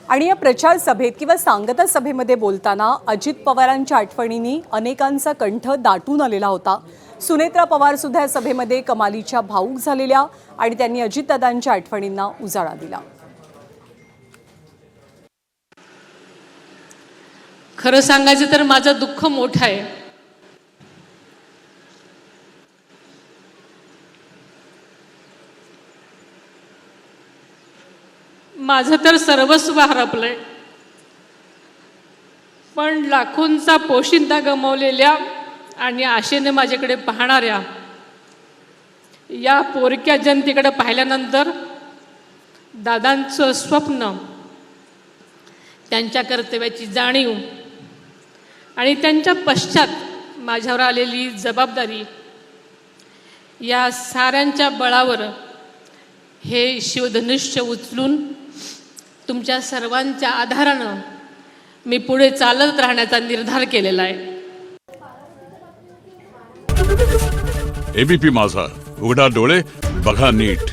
आणि या प्रचार सभेत किंवा सांगता सभेमध्ये बोलताना अजित पवारांच्या आठवणींनी अनेकांचा कंठ दाटून आलेला होता। सुनेत्रा पवार सुद्धा या सभेमध्ये कमालीच्या भावूक झालेल्या आणि त्यांनी अजितदादांच्या आठवणींना उजाळा दिला। खरं सांगायचं तर माझं दुःख मोठं आहे। माझं तर सर्वस्व हरपलंय, पण लाखोंचा पोशिंदा गमावलेल्या आणि आशेने माझ्याकडे पाहणाऱ्या या पोरक्या जनतेकडे पाहिल्यानंतर दादांचं स्वप्न, त्यांच्या कर्तव्याची जाणीव आणि त्यांच्या पश्चात माझ्यावर आलेली जबाबदारी या साऱ्यांच्या बळावर हे शिवधनुष्य उचलून तुमच्या सर्वांच्या आधारानं मी पुढे चालत राहण्याचा निर्धार केलेला आहे। एबीपी माझा, उघडा डोळे बघा नीट।